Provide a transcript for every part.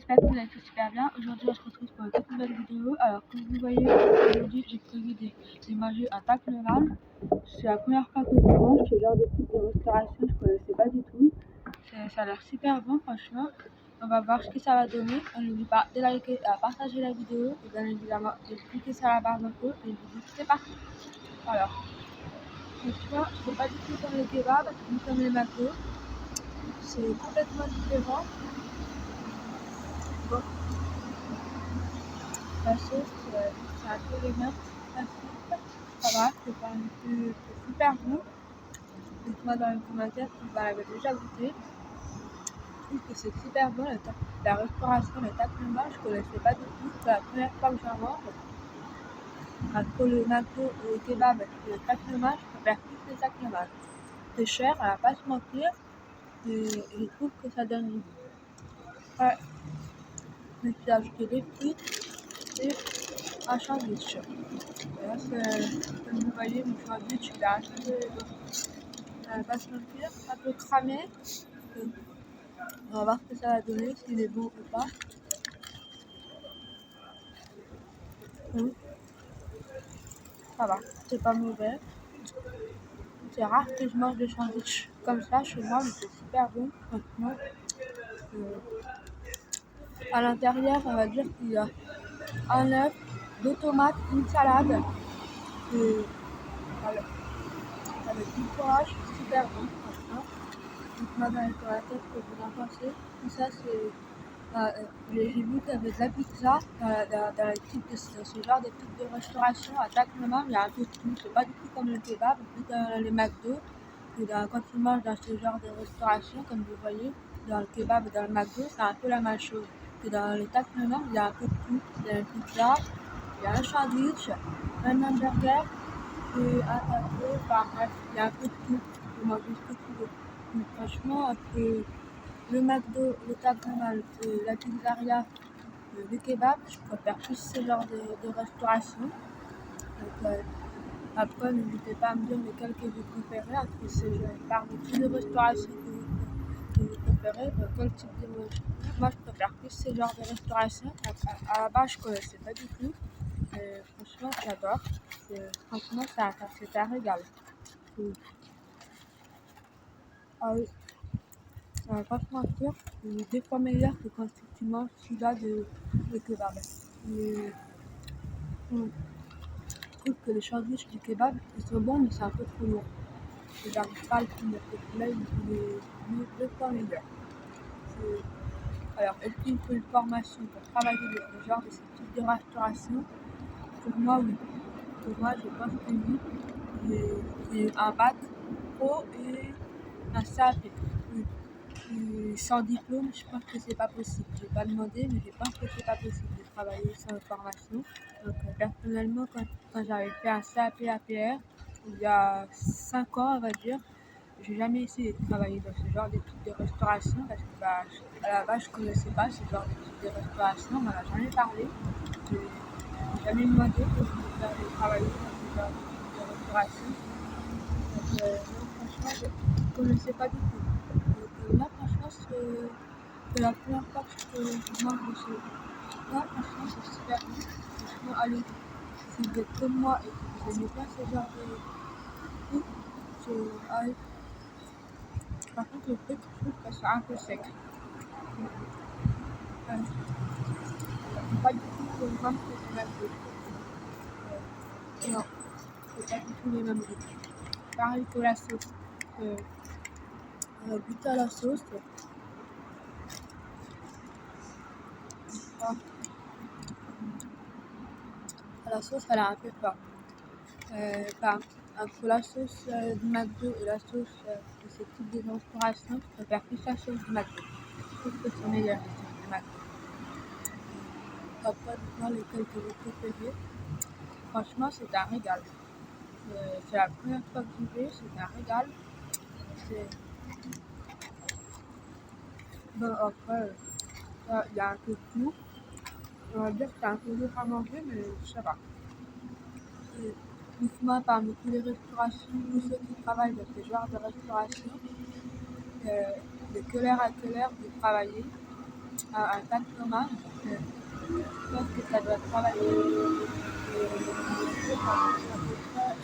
j'espère que vous allez tous super bien. Aujourd'hui, on se retrouve pour une toute nouvelle vidéo. Alors, comme vous voyez, aujourd'hui, j'ai prévu de manger un tac normal. C'est la première fois que je mange ce genre de type de restauration, je ne connaissais pas du tout. Ça a l'air super bon, franchement. On va voir ce que ça va donner. N'oubliez pas de liker et à partager la vidéo. Et bien évidemment, de cliquer sur la barre d'infos. Et je vous dis que c'est parti. Alors, franchement, c'est pas du tout comme le kebab, ni comme les McDo. C'est complètement différent. Bon. La sauce, c'est un peu les mêmes principes. Ça va, c'est pas non plus super bon. Dites-moi dans les commentaires si vous l'avez déjà goûté. Je trouve que c'est super bon. La restauration, le tac normal, je ne connaissais pas du tout. C'est la première fois que j'en mange. Entre le McDo et le kebab et le tac normal, je préfère plus le tac normal. C'est cher, on va pas se mentir. Et je trouve que ça donne du goût. Ouais. Je me suis ajouté des frites et un sandwich. Et là, comme vous voyez, mon sandwich, il a un peu, pas se mentir, un peu cramé. On va voir ce que ça va donner, s'il est bon ou pas. Ça va, c'est pas mauvais. C'est rare que je mange des sandwichs comme ça chez moi, mais c'est super bon, franchement. À l'intérieur, on va dire qu'il y a un œuf, 2 tomates, une salade. Et voilà, avec du fromage, super bon, franchement. Dites-moi dans les commentaires ce que vous en pensez. Tout ça, c'est. J'ai vu qu'il y avait de la pizza dans les types de ce genre de type de restauration. À chaque moment, il y a un peu de tout. C'est pas du tout comme le kebab, plus dans les McDo. Et quand tu manges dans ce genre de restauration, comme vous voyez, dans le kebab et dans le McDo, c'est un peu la même chose. Et dans les tac maintenant, il y a un peu de tout. Il y a une pizza, il y a un sandwich, un hamburger et un taco. Enfin bref, il y a un peu de tout. Tu peux manger ce que tu veux. Donc, franchement, entre le McDo, le tac normal, la pizzeria, le kebab, je préfère plus ce genre de restauration. Donc, après, n'hésitez pas à me dire lesquels que vous préférez, entre parmi tous les restaurations que vous préférez, quel type de moi je préfère plus ce genre de restauration. À la base, je connaissais pas du tout. Franchement, j'adore. Franchement, c'est un régal. Ah oui, ça va pas se mentir, c'est 2 fois meilleur que quand tu manges celui-là de kebab. Et, je trouve que les sandwichs du kebab, ils sont bons, mais c'est un peu trop lourd. Et j'arrive pas à le finir. Là, il est 2 fois meilleur. Alors, est-ce qu'il faut une formation pour travailler dans ce genre de ce type de restauration? Pour moi, oui. Pour moi, je pense que oui. J'ai un bac pro et un CAP. Oui. Et sans diplôme, je pense que c'est pas possible. J'ai pas demandé, mais je pense que c'est pas possible de travailler sans formation. Donc, personnellement, quand j'avais fait un CAP APR, il y a 5 ans, on va dire, j'ai jamais essayé de travailler dans ce genre de type de restauration parce que à la base, je connaissais pas ce genre de type de restauration, on m'en a jamais parlé. J'ai jamais demandé pour travailler dans ce genre de type de restauration. Donc, non, franchement, je ne connaissais pas du tout. Donc, là, franchement, c'est la première fois que je mange de ce. Là, franchement, c'est super bon. Franchement, allez, si vous êtes comme moi et que vous aimez bien ce genre de trucs, allez. Par contre, le truc, je trouve que c'est un peu sec. C'est pas du tout le même que le McDo. Non, c'est pas du tout les mêmes goûts. Pareil pour la sauce. On a goûté à la sauce. La sauce, elle est un peu forte. Entre la sauce du McDo et la sauce de ce type de restauration, je préfère plus la sauce du McDo. Je trouve que c'est meilleur la sauce du McDo. Après, dites-moi lesquels que vous préférez. Franchement, c'est un régal. C'est la première fois que j'y vais, c'est un régal. Bon, après, il y a un peu de tout. On va dire que c'est un peu dur à manger, mais ça va. Dites-moi parmi tous les restaurations, tous ceux qui travaillent dans ce genre de restauration, de quelle heure à quelle heure vous travaillez, un taxonomane. Je pense que ça doit travailler à peu près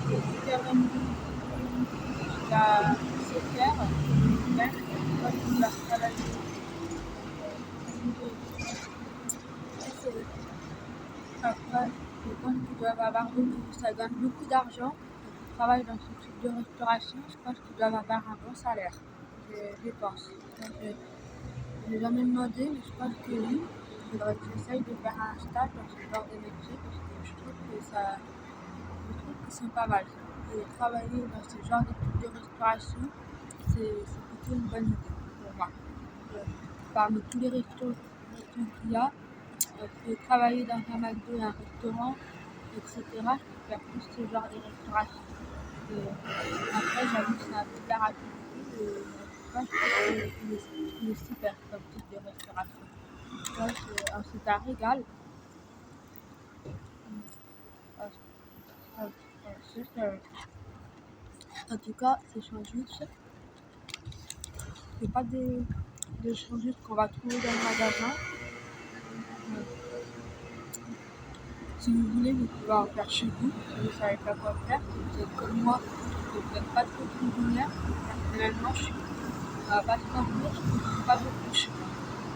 de 8h30 jusqu'à 7h. Je pense qu'il doit travailler. Après, je pense qu'ils doivent avoir ça gagne beaucoup d'argent. Ils travaillent dans ce type de restauration. Je pense qu'ils doivent avoir un bon salaire. Je pense. Je n'ai jamais demandé, mais je pense que oui. Il faudrait que j'essaye de faire un stage dans ce genre de métier parce que je trouve qu'ils sont pas mal. Et travailler dans ce genre de type de restauration, c'est plutôt une bonne idée pour moi. Parmi tous les restos qu'il y a, travailler dans un McDo, un restaurant, etc., je préfère plus ce genre de restauration. Après, j'avoue que c'est un peu tard à tout. Moi, je trouve qu'il est super comme type de restauration. Ouais, c'est un régal. En tout cas, ces sandwichs, c'est pas des sandwichs qu'on va trouver dans le magasin. Si vous voulez, vous pouvez en faire chez vous. Si vous ne savez pas quoi faire, si vous êtes comme moi, vous n'êtes pas trop cuisinière. Personnellement, je suis pas de sandwich, je ne suis pas beaucoup.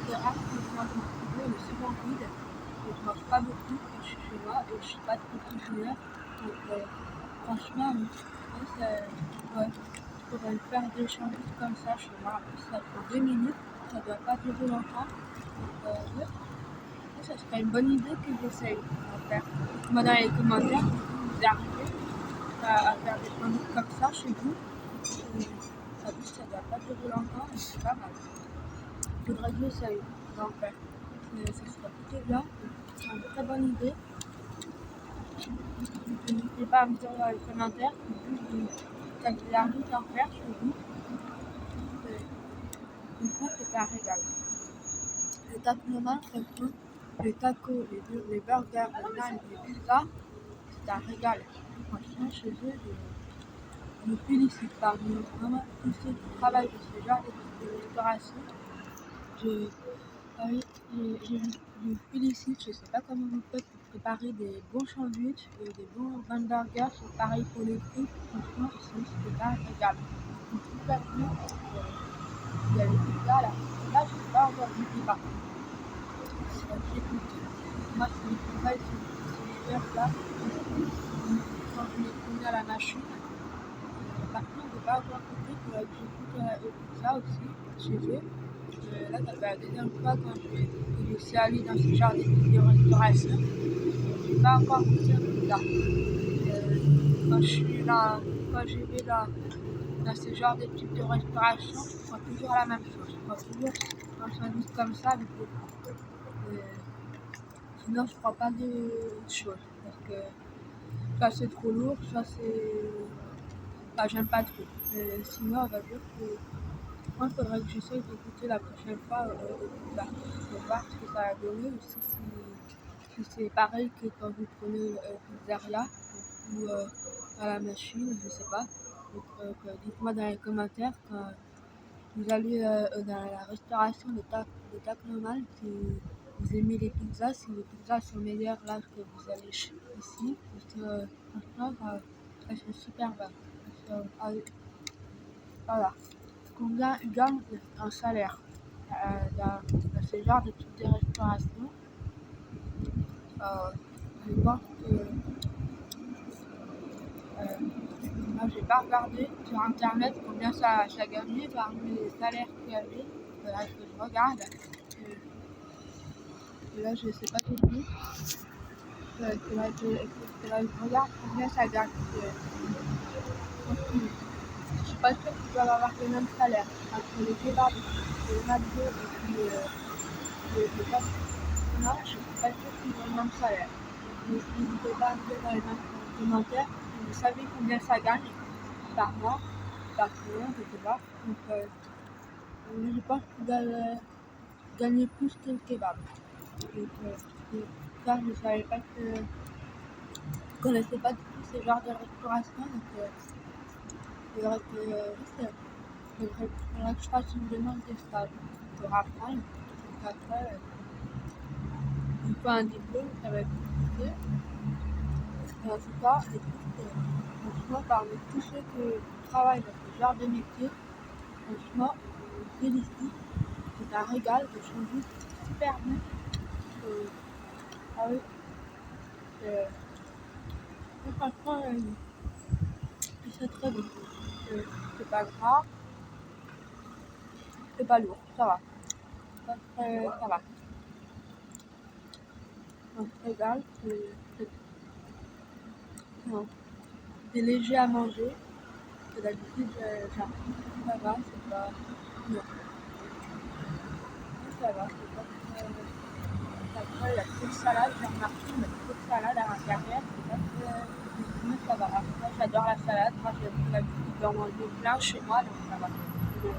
C'est rare que je mange mon frigo, il est souvent vide. Et je mange pas beaucoup quand je suis chez moi et je suis pas trop cuisinière. Donc, franchement, ouais, je pourrais faire des sandwichs comme ça chez moi. En plus, ça prend 2 minutes, ça doit pas durer longtemps. Donc, ouais. Ça serait une bonne idée que j'essaye de faire. Dites-moi dans les commentaires si vous arrivez à faire des sandwichs comme ça chez vous. Ça dit ça doit pas durer longtemps et c'est pas mal. Il faudrait que j'essaye d'en faire. Ça serait plutôt bien. C'est une très bonne idée. N'hésitez pas à me dire dans les commentaires si ça vous arrive d'en faire chez vous. Du coup, c'est un régal. Les taxonomanes, franchement, les tacos, les burgers, les naans, les pizzas, c'est un régal. Franchement, chez eux, je me félicite parmi vraiment tous ceux qui travaillent dans ce genre de restauration. Je me félicite. Je ne sais pas comment vous faites pour préparer des bons sandwichs et des bons hamburgers. C'est pareil pour les frites. Franchement, c'est un régal. C'est super bon. Il y a les pizzas là. Là, je ne sais pas encore goûté par contre. Moi, c'est les pizzas et c'est les beurres là. Quand je les mets à la machine. Par contre, je n'ai pas encore goûté. Il faudrait que je goûte les pizzas aussi chez eux. Là, ça fait la deuxième fois quand je suis allée dans ce genre de restauration. Je n'ai pas encore goûté un pizza. Quand je vais dans ce genre de type de restauration, je prends toujours la même chose. Je prends toujours un sandwich comme ça avec des sinon, je prends pas de choses parce que soit c'est trop lourd, soit c'est. Enfin, j'aime pas trop. Sinon, on va dire que moi, il faudrait que j'essaye de goûter la prochaine fois au pizza pour voir ce que ça a donné ou si c'est pareil que quand vous prenez pizzeria ou à la machine, je sais pas. Donc, dites-moi dans les commentaires quand vous allez dans la restauration de Tacnomal si vous aimez les pizzas, si les pizzas sont meilleures là que vous allez ici. Parce que franchement, ça c'est super bon. Voilà. Combien ils gagnent en salaire dans ce genre de type de restauration. Je pense que moi j'ai pas regardé sur internet combien ça gagnait parmi les salaires qu'il y avait. Là que je regarde. Et là je sais pas tout de suite. Là je regarde combien ça gagne. Je suis pas sûre qu'ils doivent avoir le même salaire entre les kebabs, les McDo et puis les pâtes. Non, je suis pas sûre qu'ils ont le même salaire. N'hésitez pas à me dire dans les commentaires si vous savez combien ça gagne par mois, par semaine, je sais pas. Donc, je pense qu'ils doivent gagner plus que le kebab. Donc, ça, je savais pas que. Je connaissais pas du tout ce genre de restauration. Donc, il faudrait que. Donc, il faudrait que je fasse une demande de stage pour apprendre. Donc après, il faut un diplôme, ça va être compliqué. Mais en tout cas, je trouve que, franchement, parmi tous ceux qui travaillent dans ce genre de métier, franchement, je vous félicite. C'est un régal, le sandwich est super bon. Ah oui, euh, franchement, c'est très bon. C'est pas gras, c'est pas lourd, ça va. Ça va. On se régale, non, c'est léger à manger. Que d'habitude, ça va, c'est pas. Non, ça va, c'est pas très. Après, il y a trop de salade, j'ai remarqué, il y a trop de salade à l'intérieur, c'est pas très. Mais ça va. Après, j'adore la salade, moi j'ai l'habitude d'en manger plein chez moi, donc ça va. Mais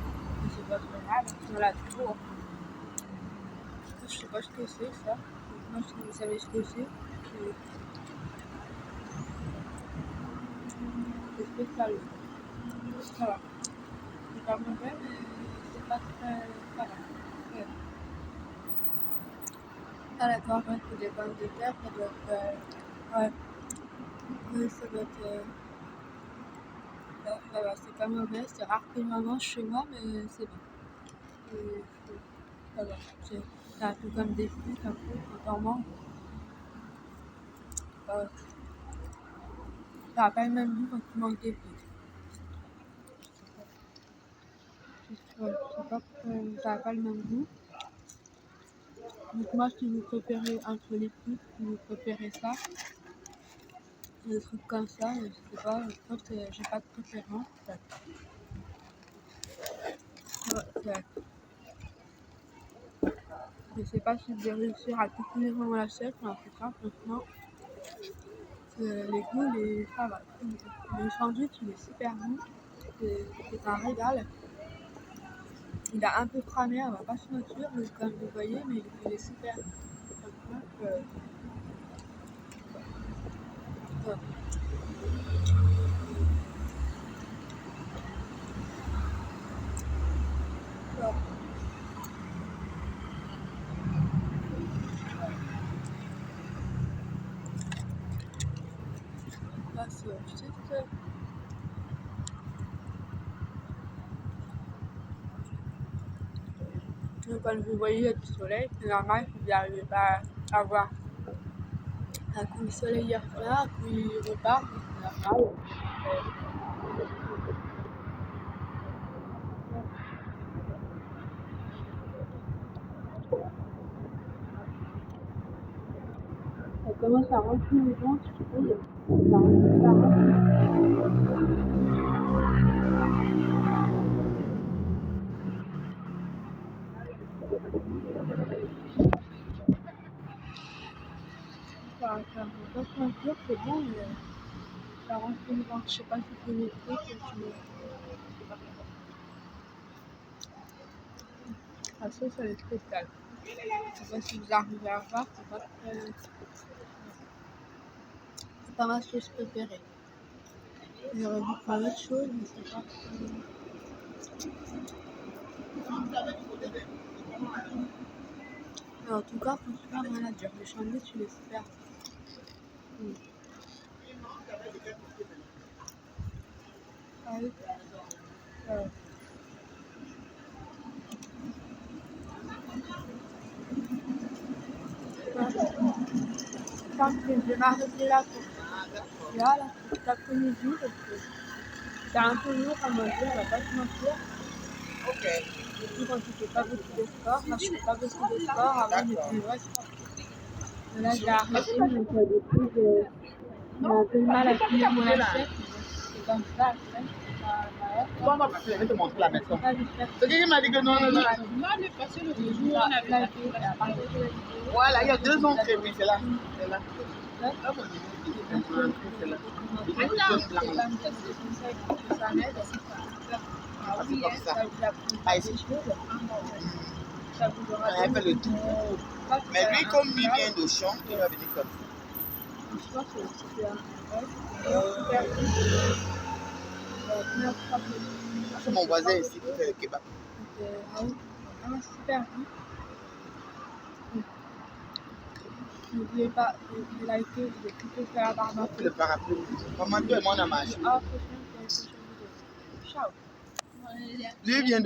c'est pas très grave, on l'a trop. Je sais pas ce que c'est ça. Moi, si vous savez ce que c'est spécial. Ça va. C'est pas mauvais, mais c'est pas très. Ça va. Ouais. Ah d'accord, ouais, c'est des pommes de terre, ça doit être. Ouais, oui, ça doit être. Ça va, c'est pas mauvais, c'est rare que je mange chez moi, mais c'est bon. Ça va. C'est un peu comme des frites, un peu, quand on mange. Ça n'a pas le même goût quand tu manges des frites. C'est pas, ça n'a pas le même goût. Donc moi, si vous préférez entre les frites, si vous préférez ça, des trucs comme ça, je sais pas, je pense que j'ai pas de préférence. Ouais, je sais pas si je vais réussir à tout finir dans l'assiette, mais en tout cas, franchement, les goûts, ça va. Le sandwich, il est super bon. C'est un régal. Il a un peu cramé, on va pas se mentir, comme vous voyez, mais il est super bon. Franchement, ouais. Ouais. Là, c'est juste. Comme vous voyez, il y a du soleil, c'est normal que vous n'arrivez pas à voir. Un coup le soleil il revient, un coup il repart, c'est normal. Ça commence à remplir le ventre, je trouve. Ça remplit. Ça va pas se mentir, c'est bon, mais ça remplit le ventre. Je sais pas si c'est les trucs, la sauce elle est spéciale. Je sais pas si vous arrivez à voir, c'est pas ma sauce préférée. J'aurais dû prendre autre chose, mais c'est pas. Mais en tout cas, franchement, rien à dire. Le sandwich, il est super. Mm. Ah oui. Je pense que je vais m'arrêter là pour cet après-midi parce que c'est un peu lourd à manger, on va pas se mentir. Surtout quand tu fais pas beaucoup de sport. Moi, je fais pas beaucoup de sport. Avant, j'étais une vraie sportive. Mais là, j'ai arrêté, donc du coup, j'ai un peu de mal à finir mon assiette. C'est comme ça, après. Bon, je vais te montrer la maison. Ça, j'espère que C'est qui m'a dit que non, non, non. Moi, le passé, le jour, on avait là, à partir de la vidéo, Voilà, il y a 2 ans que oui, c'est là. C'est là. là, Ah, bon, c'est là. c'est comme des conseils pour que ça m'aide. Ah, c'est comme ça. Ça vous apprend Ah, des ici. choses. Ça vous aura Elle fait le tour. Mais lui, comme il vient de Champ, il va venir comme ça. Je pense que c'est super. Ouais, super. C'est mon voisin ici qui fait le kebab. Vraiment super bon. N'oubliez pas de liker, de cliquer sur la barre d'infos. Le parapluie. Maman, toi et moi, on a marché. À la prochaine pour une prochaine vidéo. Ciao. Lui vient de